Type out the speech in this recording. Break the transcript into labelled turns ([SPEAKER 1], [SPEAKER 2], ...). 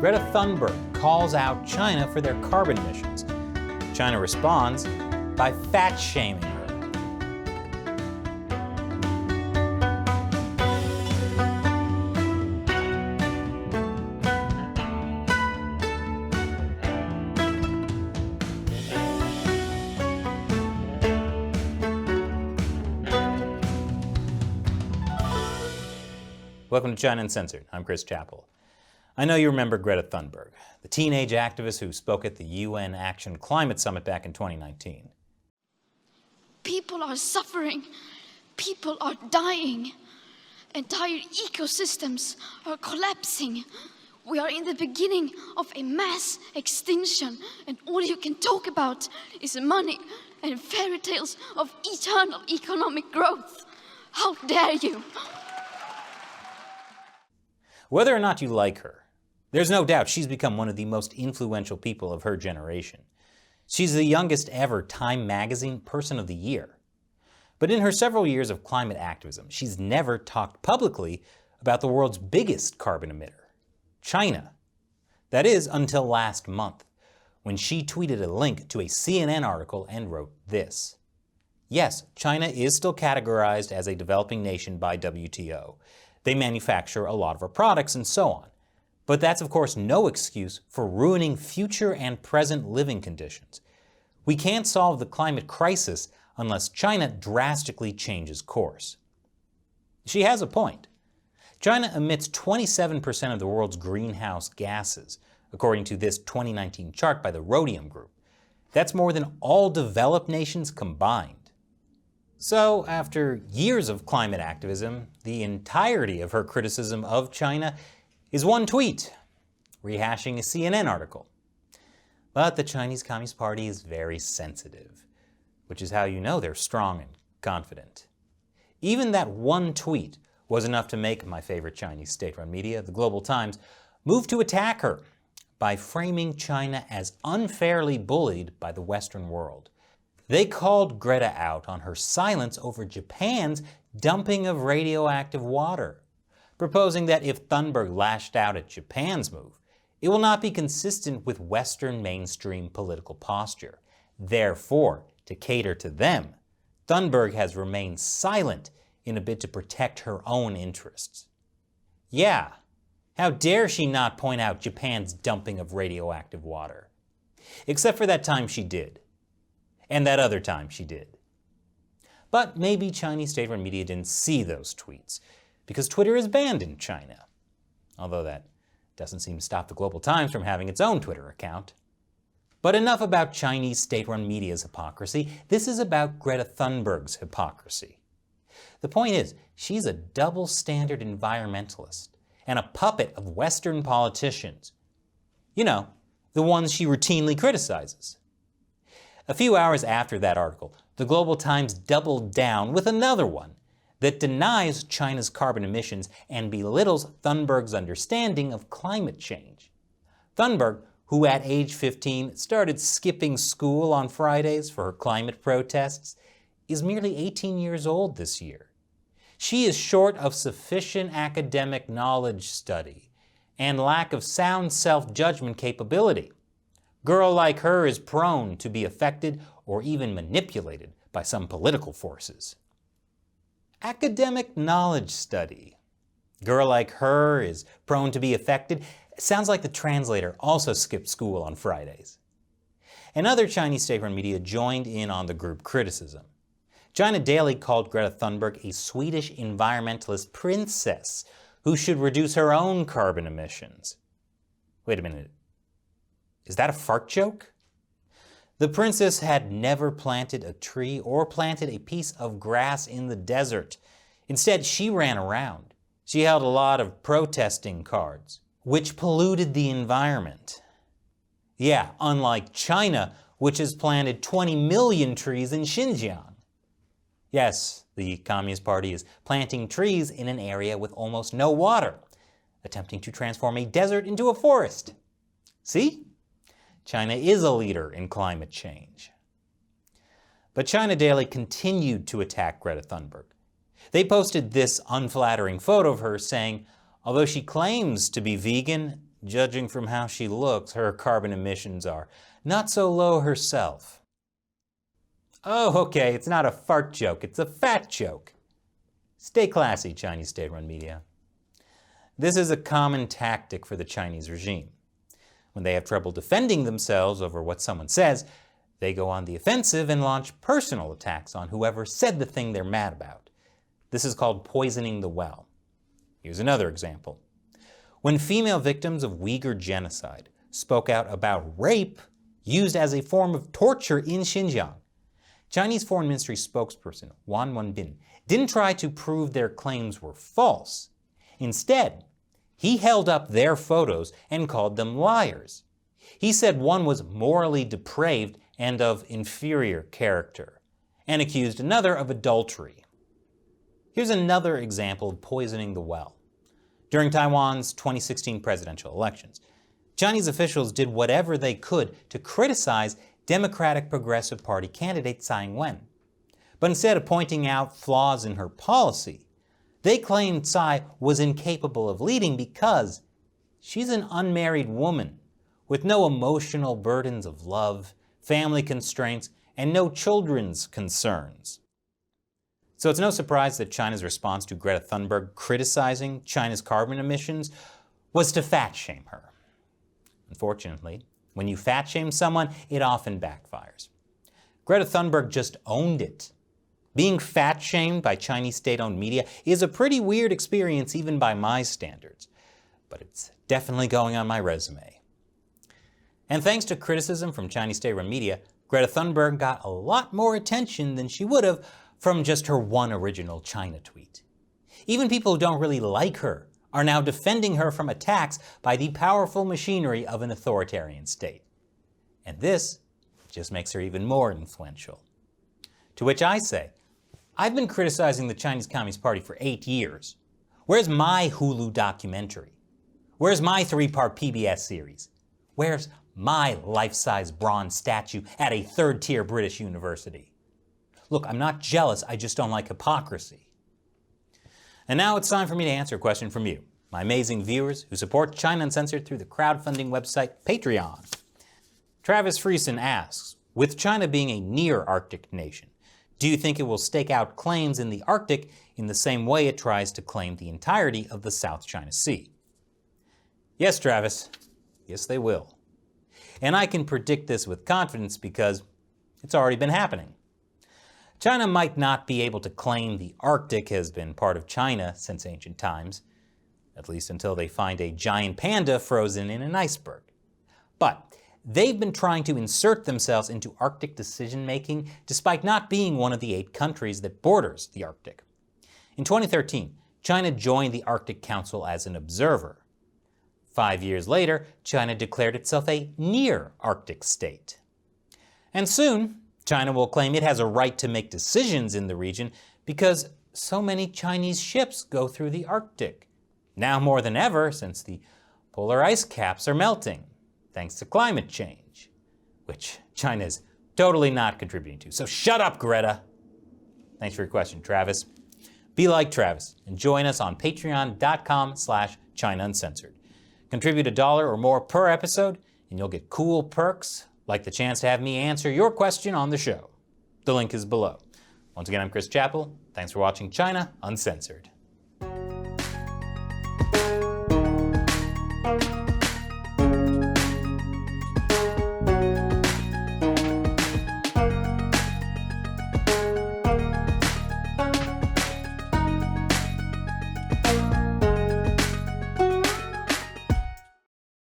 [SPEAKER 1] Greta Thunberg calls out China for their carbon emissions. China responds by fat-shaming her. Welcome to China Uncensored. I'm Chris Chappell. I know you remember Greta Thunberg, the teenage activist who spoke at the UN Action Climate Summit back in 2019.
[SPEAKER 2] People are suffering. People are dying. Entire ecosystems are collapsing. We are in the beginning of a mass extinction, and all you can talk about is money and fairy tales of eternal economic growth. How dare you?
[SPEAKER 1] Whether or not you like her, there's no doubt she's become one of the most influential people of her generation. She's the youngest ever Time magazine Person of the Year. But in her several years of climate activism, she's never talked publicly about the world's biggest carbon emitter, China. That is, until last month, when she tweeted a link to a CNN article and wrote this. Yes, China is still categorized as a developing nation by WTO. They manufacture a lot of our products and so on. But that's of course no excuse for ruining future and present living conditions. We can't solve the climate crisis unless China drastically changes course. She has a point. China emits 27% of the world's greenhouse gases, according to this 2019 chart by the Rhodium Group. That's more than all developed nations combined. So, after years of climate activism, the entirety of her criticism of China is one tweet, rehashing a CNN article. But the Chinese Communist Party is very sensitive, which is how you know they're strong and confident. Even that one tweet was enough to make my favorite Chinese state-run media, the Global Times, move to attack her by framing China as unfairly bullied by the Western world. They called Greta out on her silence over Japan's dumping of radioactive water, proposing that if Thunberg lashed out at Japan's move, it will not be consistent with Western mainstream political posture. Therefore, to cater to them, Thunberg has remained silent in a bid to protect her own interests. Yeah, how dare she not point out Japan's dumping of radioactive water? Except for that time she did. And that other time she did. But maybe Chinese state-run media didn't see those tweets, because Twitter is banned in China. Although that doesn't seem to stop the Global Times from having its own Twitter account. But enough about Chinese state-run media's hypocrisy. This is about Greta Thunberg's hypocrisy. The point is, she's a double-standard environmentalist and a puppet of Western politicians. You know, the ones she routinely criticizes. A few hours after that article, the Global Times doubled down with another one that denies China's carbon emissions and belittles Thunberg's understanding of climate change. Thunberg, who at age 15 started skipping school on Fridays for her climate protests, is merely 18 years old this year. She is short of sufficient academic knowledge study and lack of sound self-judgment capability. Girl like her is prone to be affected or even manipulated by some political forces. Academic knowledge study. Girl like her is prone to be affected. Sounds like the translator also skipped school on Fridays. And other Chinese state-run media joined in on the group criticism. China Daily called Greta Thunberg a Swedish environmentalist princess who should reduce her own carbon emissions. Wait a minute. Is that a fart joke? The princess had never planted a tree or planted a piece of grass in the desert. Instead, she ran around. She held a lot of protesting cards, which polluted the environment. Yeah, unlike China, which has planted 20 million trees in Xinjiang. Yes, the Communist Party is planting trees in an area with almost no water, attempting to transform a desert into a forest. See? China is a leader in climate change. But China Daily continued to attack Greta Thunberg. They posted this unflattering photo of her saying, although she claims to be vegan, judging from how she looks, her carbon emissions are not so low herself. Oh, okay, it's not a fart joke, it's a fat joke. Stay classy, Chinese state-run media. This is a common tactic for the Chinese regime. When they have trouble defending themselves over what someone says, they go on the offensive and launch personal attacks on whoever said the thing they're mad about. This is called poisoning the well. Here's another example. When female victims of Uyghur genocide spoke out about rape used as a form of torture in Xinjiang, Chinese Foreign Ministry spokesperson Wang Wenbin didn't try to prove their claims were false. Instead, he held up their photos and called them liars. He said one was morally depraved and of inferior character, and accused another of adultery. Here's another example of poisoning the well. During Taiwan's 2016 presidential elections, Chinese officials did whatever they could to criticize Democratic Progressive Party candidate Tsai Ing-wen. But instead of pointing out flaws in her policy, they claimed Tsai was incapable of leading because she's an unmarried woman with no emotional burdens of love, family constraints, and no children's concerns. So it's no surprise that China's response to Greta Thunberg criticizing China's carbon emissions was to fat shame her. Unfortunately, when you fat shame someone, it often backfires. Greta Thunberg just owned it. Being fat shamed by Chinese state-owned media is a pretty weird experience even by my standards, but it's definitely going on my resume. And thanks to criticism from Chinese state-run media, Greta Thunberg got a lot more attention than she would have from just her one original China tweet. Even people who don't really like her are now defending her from attacks by the powerful machinery of an authoritarian state. And this just makes her even more influential. To which I say, I've been criticizing the Chinese Communist Party for 8 years. Where's my Hulu documentary? Where's my 3-part PBS series? Where's my life-size bronze statue at a third-tier British university? Look, I'm not jealous, I just don't like hypocrisy. And now it's time for me to answer a question from you, my amazing viewers who support China Uncensored through the crowdfunding website Patreon. Travis Friesen asks, with China being a near-Arctic nation, do you think it will stake out claims in the Arctic in the same way it tries to claim the entirety of the South China Sea? Yes, Travis. Yes, they will. And I can predict this with confidence because it's already been happening. China might not be able to claim the Arctic has been part of China since ancient times, at least until they find a giant panda frozen in an iceberg. But they've been trying to insert themselves into Arctic decision-making despite not being one of the 8 countries that borders the Arctic. In 2013, China joined the Arctic Council as an observer. 5 years later, China declared itself a near-Arctic state. And soon, China will claim it has a right to make decisions in the region because so many Chinese ships go through the Arctic. Now more than ever, since the polar ice caps are melting, thanks to climate change, which China is totally not contributing to. So shut up, Greta. Thanks for your question, Travis. Be like Travis and join us on patreon.com/China Uncensored. Contribute $1 or more per episode and you'll get cool perks like the chance to have me answer your question on the show. The link is below. Once again, I'm Chris Chappell. Thanks for watching China Uncensored.